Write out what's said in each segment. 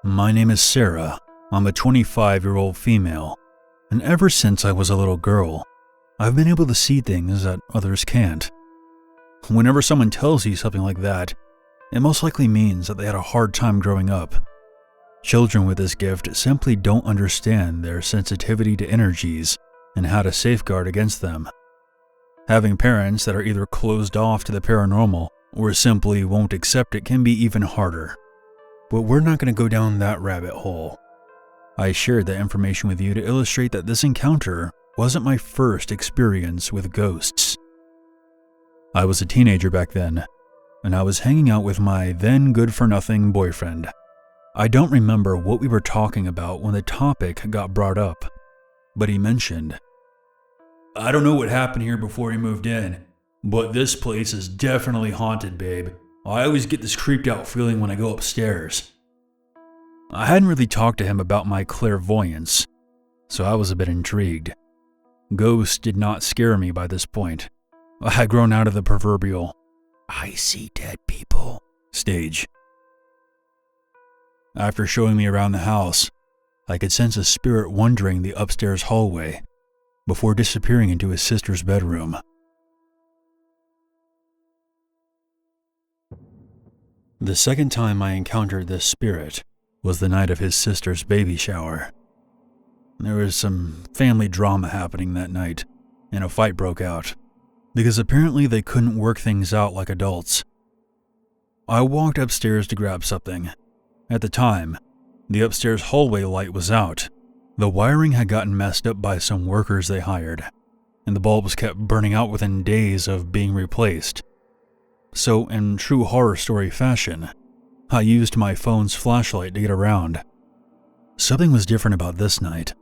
My name is Sarah. I'm a 25-year-old female, and ever since I was a little girl, I've been able to see things that others can't. Whenever someone tells you something like that, it most likely means that they had a hard time growing up. Children with this gift simply don't understand their sensitivity to energies and how to safeguard against them. Having parents that are either closed off to the paranormal or simply won't accept it can be even harder. But we're not going to go down that rabbit hole. I shared that information with you to illustrate that this encounter wasn't my first experience with ghosts. I was a teenager back then, and I was hanging out with my then good-for-nothing boyfriend. I don't remember what we were talking about when the topic got brought up, but he mentioned, "I don't know what happened here before he moved in, but this place is definitely haunted, babe. I always get this creeped out feeling when I go upstairs." I hadn't really talked to him about my clairvoyance, so I was a bit intrigued. Ghosts did not scare me by this point. I had grown out of the proverbial, "I see dead people" stage. After showing me around the house, I could sense a spirit wandering the upstairs hallway before disappearing into his sister's bedroom. The second time I encountered this spirit was the night of his sister's baby shower. There was some family drama happening that night, and a fight broke out, because apparently they couldn't work things out like adults. I walked upstairs to grab something. At the time, the upstairs hallway light was out. The wiring had gotten messed up by some workers they hired, and the bulbs kept burning out within days of being replaced. So, in true horror story fashion, I used my phone's flashlight to get around. Something was different about this night.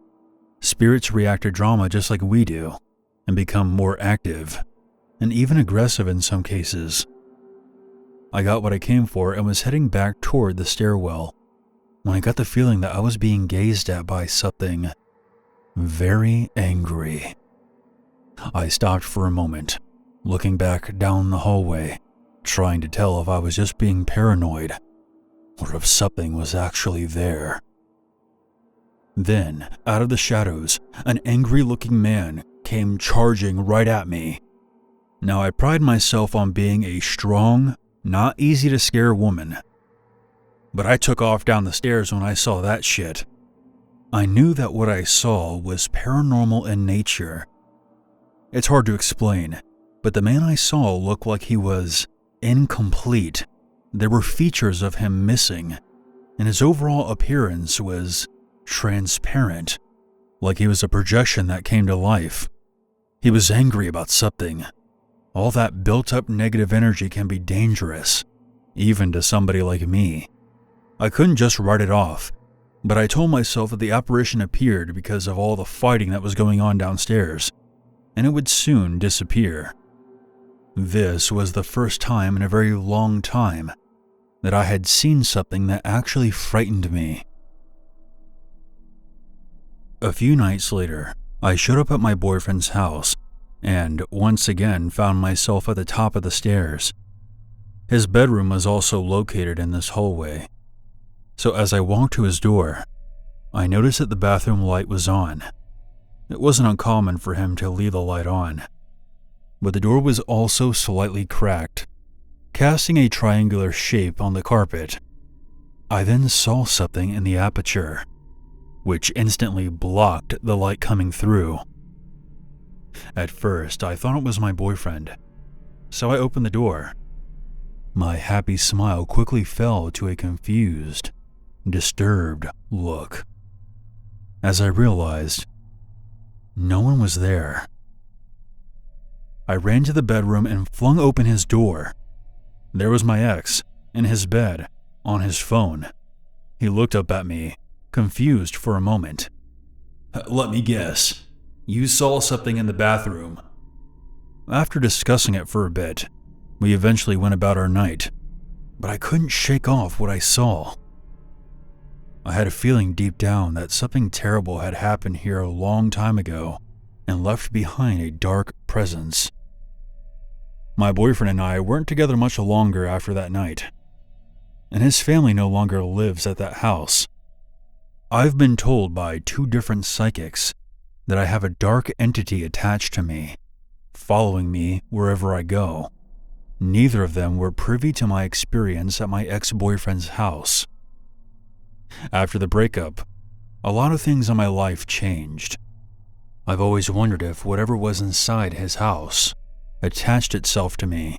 Spirits react to drama just like we do, and become more active, and even aggressive in some cases. I got what I came for and was heading back toward the stairwell, when I got the feeling that I was being gazed at by something very angry. I stopped for a moment, looking back down the hallway, trying to tell if I was just being paranoid or if something was actually there. Then, out of the shadows, an angry-looking man came charging right at me. Now, I pride myself on being a strong, not easy to scare woman, but I took off down the stairs when I saw that shit. I knew that what I saw was paranormal in nature. It's hard to explain, but the man I saw looked like he was incomplete. There were features of him missing, and his overall appearance was transparent, like he was a projection that came to life. He was angry about something. All that built-up negative energy can be dangerous, even to somebody like me. I couldn't just write it off, but I told myself that the apparition appeared because of all the fighting that was going on downstairs, and it would soon disappear. This was the first time in a very long time that I had seen something that actually frightened me. A few nights later, I showed up at my boyfriend's house and once again found myself at the top of the stairs. His bedroom was also located in this hallway. So as I walked to his door, I noticed that the bathroom light was on. It wasn't uncommon for him to leave the light on, but the door was also slightly cracked, casting a triangular shape on the carpet. I then saw something in the aperture, which instantly blocked the light coming through. At first, I thought it was my boyfriend, so I opened the door. My happy smile quickly fell to a confused, disturbed look, as I realized no one was there. I ran to the bedroom and flung open his door. There was my ex, in his bed, on his phone. He looked up at me, confused for a moment. "Let me guess. You saw something in the bathroom." After discussing it for a bit, we eventually went about our night, but I couldn't shake off what I saw. I had a feeling deep down that something terrible had happened here a long time ago and left behind a dark presence. My boyfriend and I weren't together much longer after that night, and his family no longer lives at that house, I've been told by 2 different psychics that I have a dark entity attached to me, following me wherever I go. Neither of them were privy to my experience at my ex-boyfriend's house. After the breakup, a lot of things in my life changed. I've always wondered if whatever was inside his house attached itself to me,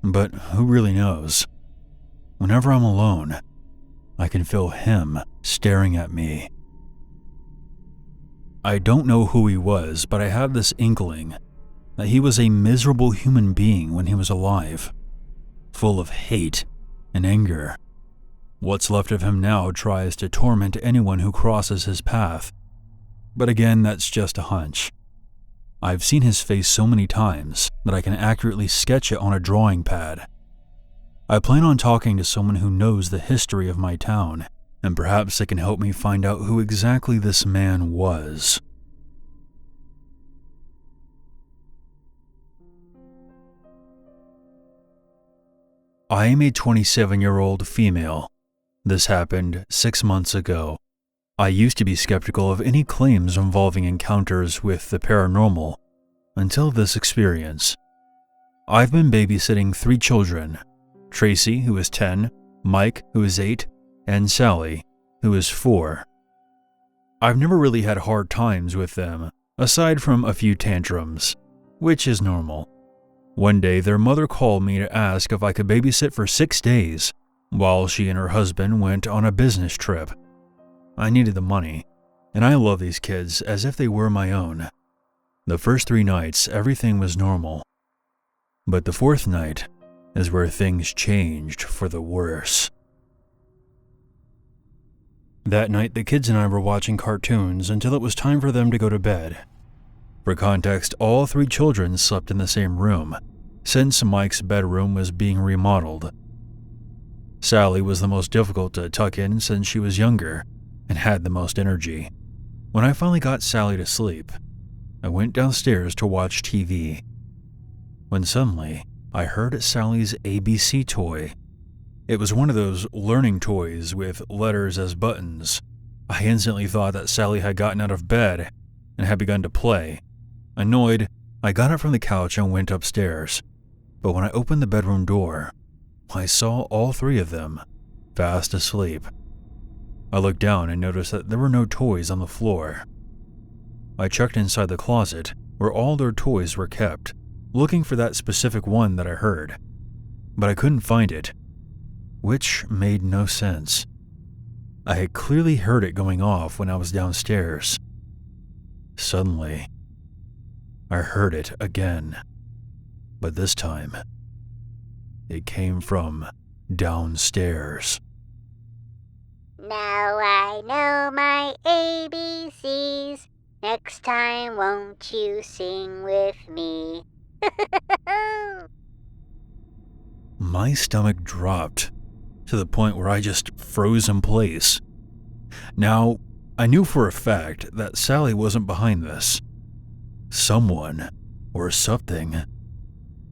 but who really knows? Whenever I'm alone, I can feel him staring at me. I don't know who he was, but I have this inkling that he was a miserable human being when he was alive, full of hate and anger. What's left of him now tries to torment anyone who crosses his path, but again, that's just a hunch. I've seen his face so many times that I can accurately sketch it on a drawing pad. I plan on talking to someone who knows the history of my town, and perhaps they can help me find out who exactly this man was. I am a 27-year-old female. This happened 6 months ago. I used to be skeptical of any claims involving encounters with the paranormal until this experience. I've been babysitting 3 children, Tracy, who is 10, Mike, who is 8, and Sally, who is 4. I've never really had hard times with them, aside from a few tantrums, which is normal. One day, their mother called me to ask if I could babysit for 6 days while she and her husband went on a business trip. I needed the money, and I love these kids as if they were my own. The first 3 nights, everything was normal. But the 4th night is where things changed for the worse. That night, the kids and I were watching cartoons until it was time for them to go to bed. For context, all 3 children slept in the same room, since Mike's bedroom was being remodeled. Sally was the most difficult to tuck in since she was younger and had the most energy. When I finally got Sally to sleep, I went downstairs to watch TV. When suddenly, I heard Sally's ABC toy. It was one of those learning toys with letters as buttons. I instantly thought that Sally had gotten out of bed and had begun to play. Annoyed, I got up from the couch and went upstairs. But when I opened the bedroom door, I saw all 3 of them fast asleep. I looked down and noticed that there were no toys on the floor. I checked inside the closet, where all their toys were kept, looking for that specific one that I heard. But I couldn't find it, which made no sense. I had clearly heard it going off when I was downstairs. Suddenly, I heard it again, but this time, it came from downstairs. Now I know my ABCs. Next time, won't you sing with me? My stomach dropped to the point where I just froze in place. Now, I knew for a fact that Sally wasn't behind this. Someone, or something,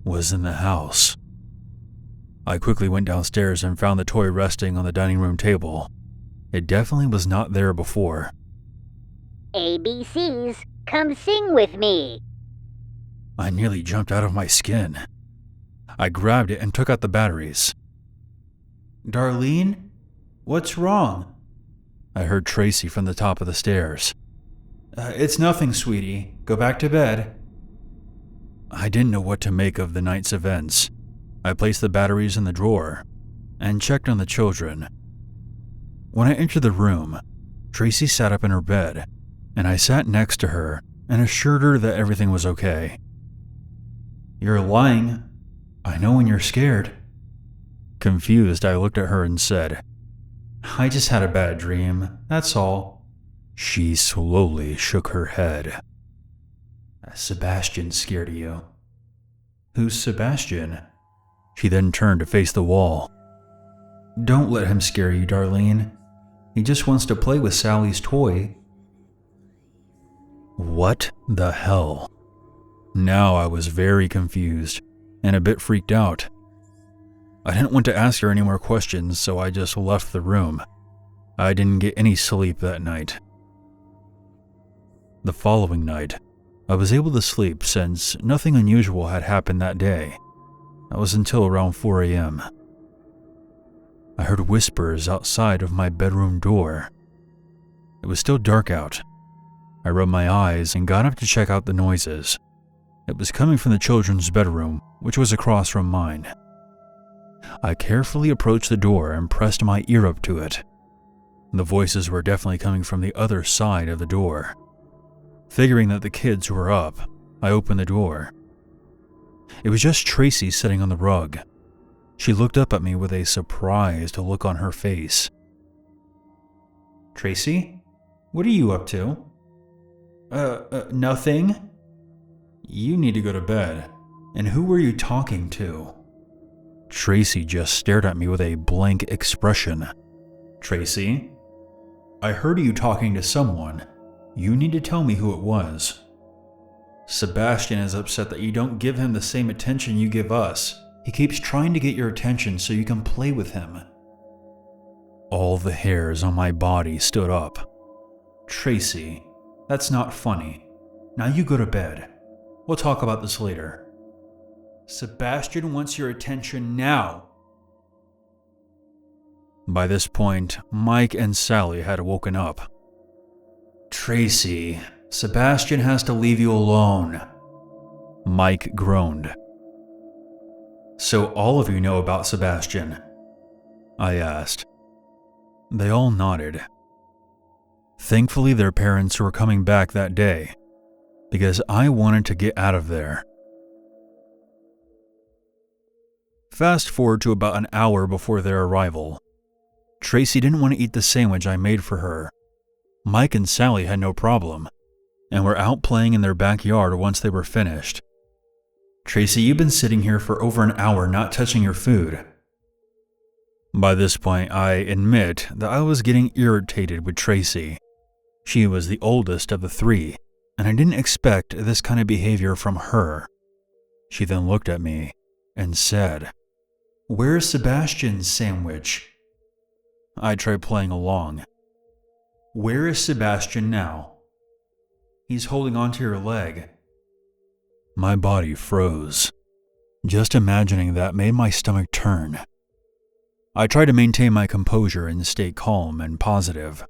was in the house. I quickly went downstairs and found the toy resting on the dining room table. It definitely was not there before. ABCs, come sing with me. I nearly jumped out of my skin. I grabbed it and took out the batteries. "Darlene, what's wrong?" I heard Tracy from the top of the stairs. It's nothing, sweetie. Go back to bed." I didn't know what to make of the night's events. I placed the batteries in the drawer and checked on the children. When I entered the room, Tracy sat up in her bed, and I sat next to her and assured her that everything was okay. "You're lying. I know when you're scared." Confused, I looked at her and said, "I just had a bad dream, that's all." She slowly shook her head. "Sebastian scared you." "Who's Sebastian?" She then turned to face the wall. "Don't let him scare you, Darlene. He just wants to play with Sally's toy." What the hell? Now I was very confused and a bit freaked out. I didn't want to ask her any more questions, so I just left the room. I didn't get any sleep that night. The following night, I was able to sleep since nothing unusual had happened that day. That was until around 4 a.m. I heard whispers outside of my bedroom door. It was still dark out. I rubbed my eyes and got up to check out the noises. It was coming from the children's bedroom, which was across from mine. I carefully approached the door and pressed my ear up to it. The voices were definitely coming from the other side of the door. Figuring that the kids were up, I opened the door. It was just Tracy sitting on the rug. She looked up at me with a surprised look on her face. "Tracy, what are you up to?" Nothing." "You need to go to bed. And who were you talking to?" Tracy just stared at me with a blank expression. "Tracy, I heard you talking to someone. You need to tell me who it was." "Sebastian is upset that you don't give him the same attention you give us. He keeps trying to get your attention so you can play with him." All the hairs on my body stood up. "Tracy, that's not funny. Now you go to bed. We'll talk about this later." "Sebastian wants your attention now." By this point, Mike and Sally had woken up. "Tracy, Sebastian has to leave you alone," Mike groaned. "So all of you know about Sebastian?" I asked. They all nodded. Thankfully, their parents were coming back that day, because I wanted to get out of there. Fast forward to about an hour before their arrival. Tracy didn't want to eat the sandwich I made for her. Mike and Sally had no problem, and were out playing in their backyard once they were finished. "Tracy, you've been sitting here for over an hour not touching your food." By this point, I admit that I was getting irritated with Tracy. She was the oldest of the three, and I didn't expect this kind of behavior from her. She then looked at me and said, "Where's Sebastian's sandwich?" I tried playing along. "Where is Sebastian now?" "He's holding onto your leg." My body froze. Just imagining that made my stomach turn. I tried to maintain my composure and stay calm and positive.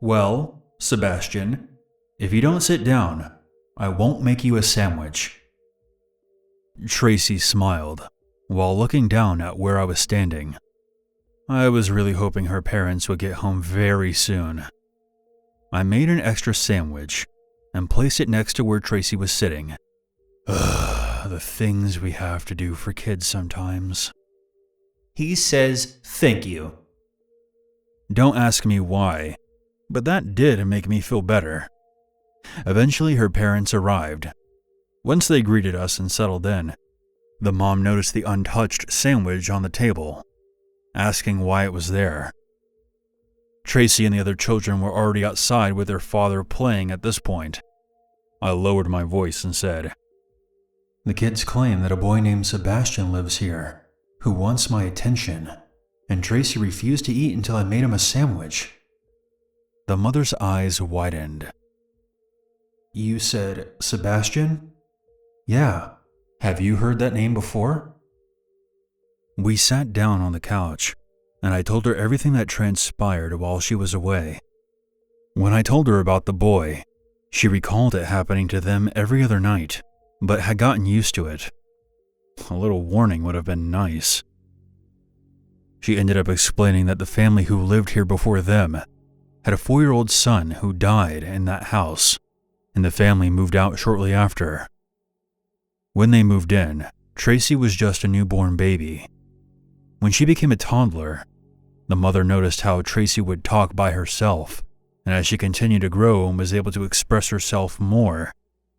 "Well, Sebastian, if you don't sit down, I won't make you a sandwich." Tracy smiled, while looking down at where I was standing. I was really hoping her parents would get home very soon. I made an extra sandwich and placed it next to where Tracy was sitting. The things we have to do for kids sometimes. "He says thank you." Don't ask me why, but that did make me feel better. Eventually, her parents arrived. Once they greeted us and settled in, the mom noticed the untouched sandwich on the table, asking why it was there. Tracy and the other children were already outside with their father playing at this point. I lowered my voice and said, "The kids claim that a boy named Sebastian lives here, who wants my attention, and Tracy refused to eat until I made him a sandwich." The mother's eyes widened. "You said Sebastian?" "Yeah. Have you heard that name before?" We sat down on the couch, and I told her everything that transpired while she was away. When I told her about the boy, she recalled it happening to them every other night, but had gotten used to it. A little warning would have been nice. She ended up explaining that the family who lived here before them had a 4-year-old son who died in that house, and the family moved out shortly after. When they moved in, Tracy was just a newborn baby. When she became a toddler, the mother noticed how Tracy would talk by herself, and as she continued to grow and was able to express herself more,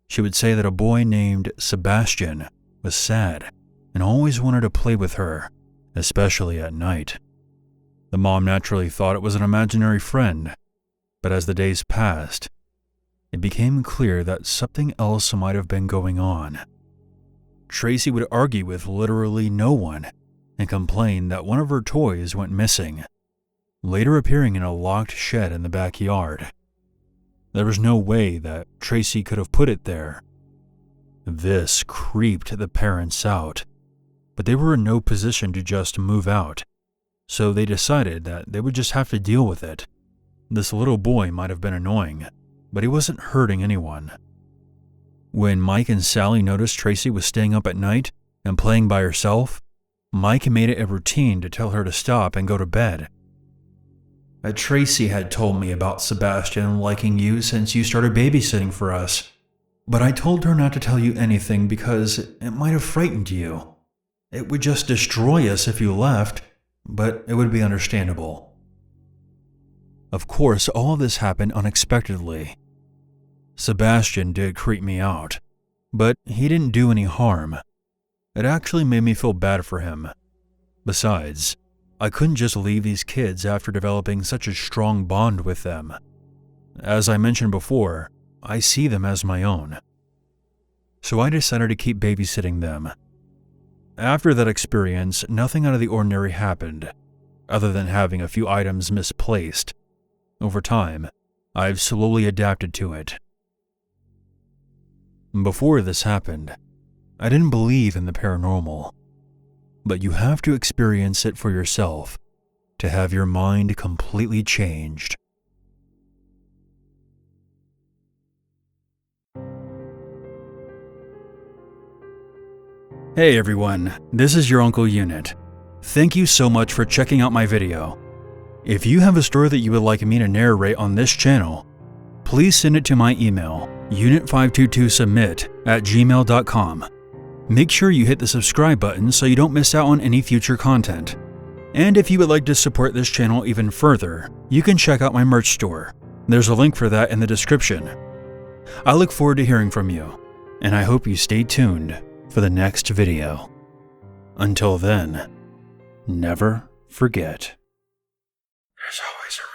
she would say that a boy named Sebastian was sad and always wanted to play with her, especially at night. The mom naturally thought it was an imaginary friend, but as the days passed, it became clear that something else might have been going on. Tracy would argue with literally no one and complain that one of her toys went missing. later appearing in a locked shed in the backyard. There was no way that Tracy could have put it there. This creeped the parents out, but they were in no position to just move out, so they decided that they would just have to deal with it. This little boy might have been annoying, but he wasn't hurting anyone. When Mike and Sally noticed Tracy was staying up at night and playing by herself, Mike made it a routine to tell her to stop and go to bed. Tracy had told me about Sebastian liking you since you started babysitting for us, but I told her not to tell you anything because it might have frightened you. It would just destroy us if you left, but it would be understandable. Of course, all of this happened unexpectedly. Sebastian did creep me out, but he didn't do any harm. It actually made me feel bad for him. Besides, I couldn't just leave these kids after developing such a strong bond with them. As I mentioned before, I see them as my own. So I decided to keep babysitting them. After that experience, nothing out of the ordinary happened, other than having a few items misplaced. Over time, I've slowly adapted to it. Before this happened, I didn't believe in the paranormal, but you have to experience it for yourself to have your mind completely changed. Hey everyone, this is your Uncle Unit. Thank you so much for checking out my video. If you have a story that you would like me to narrate on this channel, please send it to my email, unit522submit@gmail.com. Make sure you hit the subscribe button so you don't miss out on any future content. And if you would like to support this channel even further, you can check out my merch store. There's a link for that in the description. I look forward to hearing from you, and I hope you stay tuned for the next video. Until then, never forget. There's always a